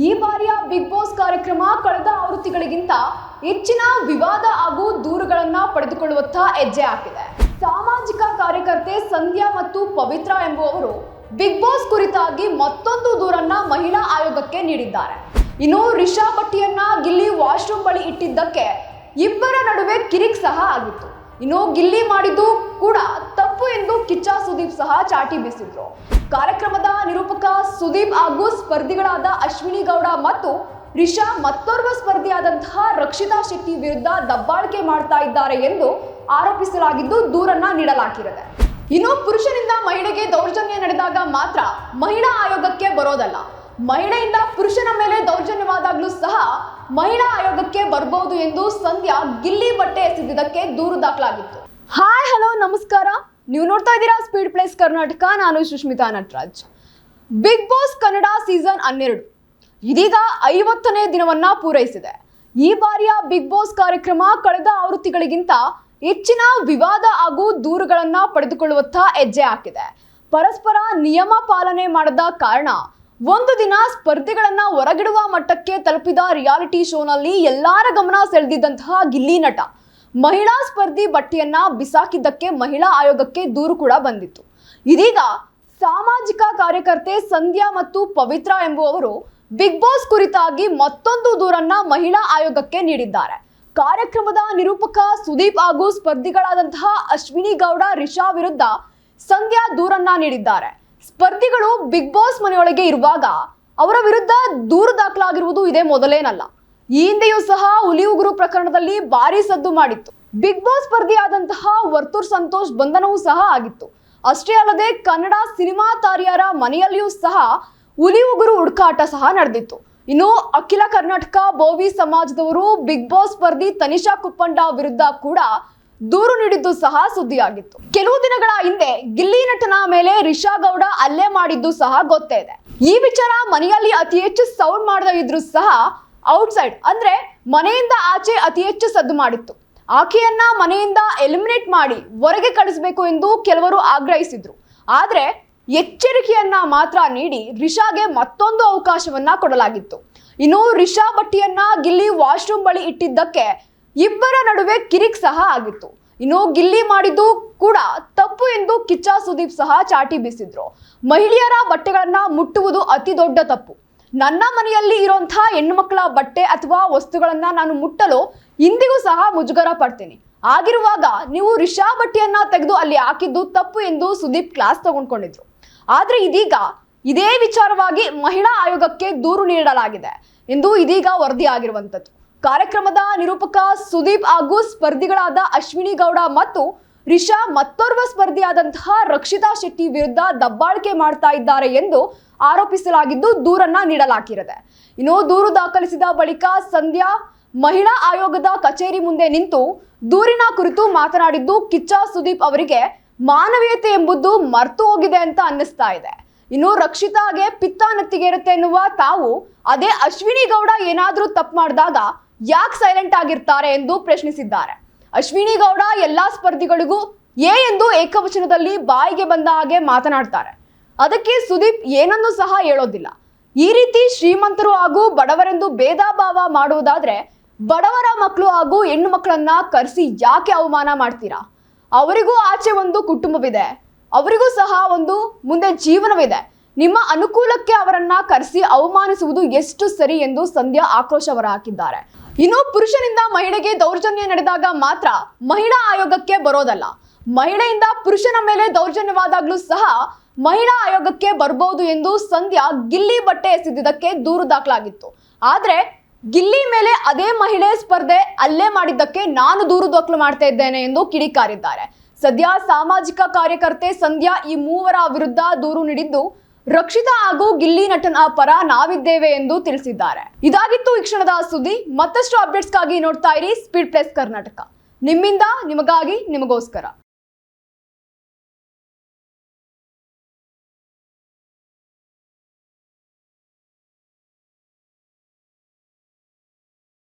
ಈ ಬಾರಿಯ big boss ಕಾರ್ಯಕ್ರಮ ಕಳೆದ ಆವೃತ್ತಿಗಳಿಗಿಂತ ಹೆಚ್ಚಿನ ವಿವಾದ ಹಾಗೂ ದೂರುಗಳನ್ನ ಪಡೆದುಕೊಳ್ಳುವತ್ತ ಹೆಜ್ಜೆ ಹಾಕಿದೆ. ಸಾಮಾಜಿಕ ಕಾರ್ಯಕರ್ತೆ ಸಂಧ್ಯಾ ಮತ್ತು ಪವಿತ್ರ ಎಂಬುವವರು ಬಿಗ್ ಬಾಸ್ ಕುರಿತಾಗಿ ಮತ್ತೊಂದು ದೂರನ್ನ ಮಹಿಳಾ ಆಯೋಗಕ್ಕೆ ನೀಡಿದ್ದಾರೆ. ಇನ್ನು ರಿಷಾ ಭಟ್ಟಿಯನ್ನ ಗಿಲ್ಲಿ ವಾಶ್ರೂಮ್ ಬಳಿ ಇಟ್ಟಿದ್ದಕ್ಕೆ ಇಬ್ಬರ ನಡುವೆ ಕಿರಿಕ್ ಸಹ ಆಗಿತ್ತು. ಇನ್ನು ಗಿಲ್ಲಿ ಮಾಡಿದ್ದು ಕೂಡ ತಪ್ಪು ಎಂದು ಕಿಚ್ಚ ಸುದೀಪ್ ಸಹ ಚಾಟಿ ಬೀಸಿದ್ರು. ಕಾರ್ಯಕ್ರಮದ ನಿರೂಪಕ ಸುದೀಪ್ ಹಾಗೂ ಸ್ಪರ್ಧಿಗಳಾದ ಅಶ್ವಿನಿ ಗೌಡ ಮತ್ತು ರಿಷಾ ಮತ್ತೋರ್ವ ಸ್ಪರ್ಧಿಯಾದಂತಹ ರಕ್ಷಿತಾ ಶೆಟ್ಟಿ ವಿರುದ್ಧ ದಬ್ಬಾಳಿಕೆ ಮಾಡ್ತಾ ಇದ್ದಾರೆ ಎಂದು ಆರೋಪಿಸಲಾಗಿದ್ದು ದೂರನ್ನ ನೀಡಲಾಗಿದೆ. ಇನ್ನು ಪುರುಷನಿಂದ ಮಹಿಳೆಗೆ ದೌರ್ಜನ್ಯ ನಡೆದಾಗ ಮಾತ್ರ ಮಹಿಳಾ ಆಯೋಗಕ್ಕೆ ಬರೋದಲ್ಲ, ಮಹಿಳೆಯಿಂದ ಪುರುಷನ ಮೇಲೆ ದೌರ್ಜನ್ಯವಾದಾಗ್ಲೂ ಸಹ ಮಹಿಳಾ ಆಯೋಗಕ್ಕೆ ಬರಬಹುದು ಎಂದು ಸಂಧ್ಯಾ ಗಿಲ್ಲಿ ಬಟ್ಟೆ ಎಸೆದಿದ್ದಕ್ಕೆ ದೂರು ದಾಖಲಾಗಿತ್ತು. ಹಾಯ್ ಹಲೋ ನಮಸ್ಕಾರ, ನೀವು ನೋಡ್ತಾ ಇದ್ದೀರಾ ಸ್ಪೀಡ್ ಪ್ಲೇಸ್ ಕರ್ನಾಟಕ. ನಾನು Sushmita Nataraj. Big Boss Kannada season 12 ಇದೀಗ 50ನೇ ದಿನವನ್ನ ಪೂರೈಸಿದೆ. ಈ ಬಾರಿಯ ಬಿಗ್ ಬಾಸ್ ಕಾರ್ಯಕ್ರಮ ಕಳೆದ ಆವೃತ್ತಿಗಳಿಗಿಂತ ಹೆಚ್ಚಿನ ವಿವಾದ ಹಾಗೂ ದೂರುಗಳನ್ನ ಪಡೆದುಕೊಳ್ಳುವತ್ತ ಹೆಜ್ಜೆ ಹಾಕಿದೆ. ಪರಸ್ಪರ ನಿಯಮ ಪಾಲನೆ ಮಾಡದ ಕಾರಣ ಒಂದು ದಿನ ಸ್ಪರ್ಧಿಗಳನ್ನ ಹೊರಗಿಡುವ ಮಟ್ಟಕ್ಕೆ ತಲುಪಿದ ರಿಯಾಲಿಟಿ ಶೋನಲ್ಲಿ ಎಲ್ಲರ ಗಮನ ಸೆಳೆದಿದ್ದಂತಹ ಗಿಲ್ಲಿ ನಟ ಮಹಿಳಾ ಸ್ಪರ್ಧಿ ಬಟ್ಟೆಯನ್ನ ಬಿಸಾಕಿದ್ದಕ್ಕೆ ಮಹಿಳಾ ಆಯೋಗಕ್ಕೆ ದೂರು ಕೂಡ ಬಂದಿತ್ತು. ಇದೀಗ ಸಾಮಾಜಿಕ ಕಾರ್ಯಕರ್ತೆ ಸಂಧ್ಯಾ ಮತ್ತು ಪವಿತ್ರ ಎಂಬುವವರು ಬಿಗ್ ಬಾಸ್ ಕುರಿತಾಗಿ ಮತ್ತೊಂದು ದೂರನ್ನ ಮಹಿಳಾ ಆಯೋಗಕ್ಕೆ ನೀಡಿದ್ದಾರೆ. ಕಾರ್ಯಕ್ರಮದ ನಿರೂಪಕ ಸುದೀಪ್ ಹಾಗೂ ಸ್ಪರ್ಧಿಗಳಾದಂತಹ ಅಶ್ವಿನಿ ಗೌಡ, ರಿಷಾ ವಿರುದ್ಧ ಸಂಧ್ಯಾ ದೂರನ್ನ ನೀಡಿದ್ದಾರೆ. ಸ್ಪರ್ಧಿಗಳು ಬಿಗ್ ಬಾಸ್ ಮನೆಯೊಳಗೆ ಇರುವಾಗ ಅವರ ವಿರುದ್ಧ ದೂರು ದಾಖಲಾಗಿರುವುದು ಇದೇ ಮೊದಲೇನಲ್ಲ. ಈ ಹಿಂದೆಯೂ ಸಹ ಹುಲಿ ಉಗುರು ಪ್ರಕರಣದಲ್ಲಿ ಭಾರಿ ಸದ್ದು ಮಾಡಿತ್ತು. ಬಿಗ್ ಬಾಸ್ ಸ್ಪರ್ಧಿಯಾದಂತಹ ವರ್ತೂರ್ ಸಂತೋಷ್ ಬಂಧನವೂ ಸಹ ಆಗಿತ್ತು. ಅಷ್ಟೇ ಅಲ್ಲದೆ ಕನ್ನಡ ಸಿನಿಮಾ ತಾರೆಯರ ಮನೆಯಲ್ಲಿಯೂ ಸಹ ಹುಲಿ ಉಗುರು ಹುಡುಕಾಟ ಸಹ ನಡೆದಿತ್ತು. ಇನ್ನು ಅಖಿಲ ಕರ್ನಾಟಕ ಬೋವಿ ಸಮಾಜದವರು ಬಿಗ್ ಬಾಸ್ ಸ್ಪರ್ಧಿ ತನಿಷಾ ಕುಪ್ಪಂಡ ವಿರುದ್ಧ ಕೂಡ ದೂರು ನೀಡಿದ್ದು ಸಹ ಸುದ್ದಿಯಾಗಿತ್ತು. ಕೆಲವು ದಿನಗಳ ಹಿಂದೆ ಗಿಲ್ಲಿ ನಟನ ಮೇಲೆ ರಿಷಾ ಗೌಡ ಹಲ್ಲೆ ಮಾಡಿದ್ದು ಸಹ ಗೊತ್ತೇ ಇದೆ. ಈ ವಿಚಾರ ಮನೆಯಲ್ಲಿ ಅತಿ ಹೆಚ್ಚು ಸೌಂಡ್ ಮಾಡದ ಇದ್ರೂ ಸಹ ಔಟ್ಸೈಡ್ ಅಂದ್ರೆ ಮನೆಯಿಂದ ಆಚೆ ಅತಿ ಹೆಚ್ಚು ಸದ್ದು ಮಾಡಿತ್ತು. ಆಕೆಯನ್ನ ಮನೆಯಿಂದ ಎಲಿಮಿನೇಟ್ ಮಾಡಿ ಹೊರಗೆ ಕಳಿಸಬೇಕು ಎಂದು ಕೆಲವರು ಆಗ್ರಹಿಸಿದ್ರು. ಆದ್ರೆ ಎಚ್ಚರಿಕೆಯನ್ನ ಮಾತ್ರ ನೀಡಿ ರಿಷಾಗೆ ಮತ್ತೊಂದು ಅವಕಾಶವನ್ನ ಕೊಡಲಾಗಿತ್ತು. ಇನ್ನು ರಿಷಾ ಭಟ್ಟಿಯನ್ನ ಗಿಲ್ಲಿ ವಾಶ್ರೂಮ್ ಬಳಿ ಇಟ್ಟಿದ್ದಕ್ಕೆ ಇಬ್ಬರ ನಡುವೆ ಕಿರಿಕ್ ಸಹ ಆಗಿತ್ತು. ಇನ್ನು ಗಿಲ್ಲಿ ಮಾಡಿದ್ದು ಕೂಡ ತಪ್ಪು ಎಂದು ಕಿಚ್ಚ ಸುದೀಪ್ ಸಹ ಚಾಟಿ ಬೀಸಿದ್ರು. ಮಹಿಳೆಯರ ಬಟ್ಟೆಗಳನ್ನ ಮುಟ್ಟುವುದು ಅತಿ ದೊಡ್ಡ ತಪ್ಪು. ನನ್ನ ಮನೆಯಲ್ಲಿ ಇರುವಂತಹ ಹೆಣ್ಣು ಮಕ್ಕಳ ಬಟ್ಟೆ ಅಥವಾ ವಸ್ತುಗಳನ್ನ ನಾನು ಮುಟ್ಟಲು ಇಂದಿಗೂ ಸಹ ಮುಜುಗರ ಪಡ್ತೀನಿ. ಆಗಿರುವಾಗ ನೀವು ರಿಷಾ ಬಟ್ಟೆಯನ್ನ ತೆಗೆದು ಅಲ್ಲಿ ಹಾಕಿದ್ದು ತಪ್ಪು ಎಂದು ಸುದೀಪ್ ಕ್ಲಾಸ್ ತಗೊಂಡ್ಕೊಂಡಿದ್ರು. ಆದ್ರೆ ಇದೀಗ ಇದೇ ವಿಚಾರವಾಗಿ ಮಹಿಳಾ ಆಯೋಗಕ್ಕೆ ದೂರು ನೀಡಲಾಗಿದೆ ಎಂದು ಇದೀಗ ವರದಿಯಾಗಿರುವಂತದ್ದು. ಕಾರ್ಯಕ್ರಮದ ನಿರೂಪಕ ಸುದೀಪ್ ಹಾಗೂ ಸ್ಪರ್ಧಿಗಳಾದ ಅಶ್ವಿನಿ ಗೌಡ ಮತ್ತು ರಿಷಾ ಮತ್ತೋರ್ವ ಸ್ಪರ್ಧಿಯಾದಂತಹ ರಕ್ಷಿತಾ ಶೆಟ್ಟಿ ವಿರುದ್ಧ ದಬ್ಬಾಳಿಕೆ ಮಾಡ್ತಾ ಇದ್ದಾರೆ ಎಂದು ಆರೋಪಿಸಲಾಗಿದ್ದು ದೂರನ್ನ ನೀಡಲಾಗಿದೆ. ಇನ್ನು ದೂರು ದಾಖಲಿಸಿದ ಬಳಿಕ ಸಂಧ್ಯಾ ಮಹಿಳಾ ಆಯೋಗದ ಕಚೇರಿ ಮುಂದೆ ನಿಂತು ದೂರಿನ ಕುರಿತು ಮಾತನಾಡಿದ್ದು ಕಿಚ್ಚ ಸುದೀಪ್ ಅವರಿಗೆ ಮಾನವೀಯತೆ ಎಂಬುದು ಮರ್ತು ಹೋಗಿದೆ ಅಂತ ಅನ್ನಿಸ್ತಾ ಇದೆ. ಇನ್ನು ರಕ್ಷಿತಾಗೆ ಪಿತ್ತ ನೆತ್ತಿಗೇರುತ್ತೆ ಎನ್ನುವ ತಾವು ಅದೇ ಅಶ್ವಿನಿ ಗೌಡ ಏನಾದ್ರೂ ತಪ್ಪು ಮಾಡಿದಾಗ ಯಾಕೆ ಸೈಲೆಂಟ್ ಆಗಿರ್ತಾರೆ ಎಂದು ಪ್ರಶ್ನಿಸಿದ್ದಾರೆ. ಅಶ್ವಿನಿ ಗೌಡ ಎಲ್ಲಾ ಸ್ಪರ್ಧಿಗಳಿಗೂ ಎಂದು ಏಕವಚನದಲ್ಲಿ ಬಾಯಿಗೆ ಬಂದ ಹಾಗೆ ಮಾತನಾಡ್ತಾರೆ. ಅದಕ್ಕೆ ಸುದೀಪ್ ಏನನ್ನೂ ಸಹ ಹೇಳೋದಿಲ್ಲ. ಈ ರೀತಿ ಶ್ರೀಮಂತರು ಹಾಗೂ ಬಡವರೆಂದು ಭೇದ ಭಾವ ಮಾಡುವುದಾದ್ರೆ ಬಡವರ ಮಕ್ಕಳು ಹಾಗೂ ಹೆಣ್ಣು ಮಕ್ಕಳನ್ನ ಕರೆಸಿ ಯಾಕೆ ಅವಮಾನ ಮಾಡ್ತೀರಾ? ಅವರಿಗೂ ಆಚೆ ಒಂದು ಕುಟುಂಬವಿದೆ, ಅವರಿಗೂ ಸಹ ಒಂದು ಮುಂದೆ ಜೀವನವಿದೆ. ನಿಮ್ಮ ಅನುಕೂಲಕ್ಕೆ ಅವರನ್ನ ಕರೆಸಿ ಅವಮಾನಿಸುವುದು ಎಷ್ಟು ಸರಿ ಎಂದು ಸಂಧ್ಯಾ ಆಕ್ರೋಶ ಹೊರಹಾಕಿದ್ದಾರೆ. ಇನ್ನು ಪುರುಷನಿಂದ ಮಹಿಳೆಗೆ ದೌರ್ಜನ್ಯ ನಡೆದಾಗ ಮಾತ್ರ ಮಹಿಳಾ ಆಯೋಗಕ್ಕೆ ಬರೋದಲ್ಲ, ಮಹಿಳೆಯಿಂದ ಪುರುಷನ ಮೇಲೆ ದೌರ್ಜನ್ಯವಾದಾಗ್ಲೂ ಸಹ ಮಹಿಳಾ ಆಯೋಗಕ್ಕೆ ಬರಬಹುದು ಎಂದು ಸಂಧ್ಯಾ ಗಿಲ್ಲಿ ಬಟ್ಟೆ ಎಸೆದಿದ್ದಕ್ಕೆ ದೂರು ದಾಖಲಾಗಿತ್ತು. ಆದ್ರೆ ಗಿಲ್ಲಿ ಮೇಲೆ ಅದೇ ಮಹಿಳೆ ಸ್ಪರ್ಧೆ ಹಲ್ಲೆ ಮಾಡಿದ್ದಕ್ಕೆ ನಾನು ದೂರು ದಾಖಲು ಮಾಡ್ತಾ ಇದ್ದೇನೆ ಎಂದು ಕಿಡಿಕಾರಿದ್ದಾರೆ. ಸದ್ಯ ಸಾಮಾಜಿಕ ಕಾರ್ಯಕರ್ತೆ ಸಂಧ್ಯಾ ಈ ಮೂವರ ವಿರುದ್ಧ ದೂರು ನೀಡಿದ್ದು ರಕ್ಷಿತಾ ಹಾಗೂ ಗಿಲ್ಲಿ ನಟನ ಪರ ನಾವಿದ್ದೇವೆ ಎಂದು ತಿಳಿಸಿದ್ದಾರೆ. ಇದಾಗಿತ್ತು ಈ ಕ್ಷಣದ ಸುದ್ದಿ. ಮತ್ತಷ್ಟು ಅಪ್ಡೇಟ್ಸ್ಗಾಗಿ ನೋಡ್ತಾ ಇರಿ ಸ್ಪೀಡ್ ಪ್ಲೇಸ್ ಕರ್ನಾಟಕ. ನಿಮ್ಮಿಂದ ನಿಮಗಾಗಿ ನಿಮಗೋಸ್ಕರ.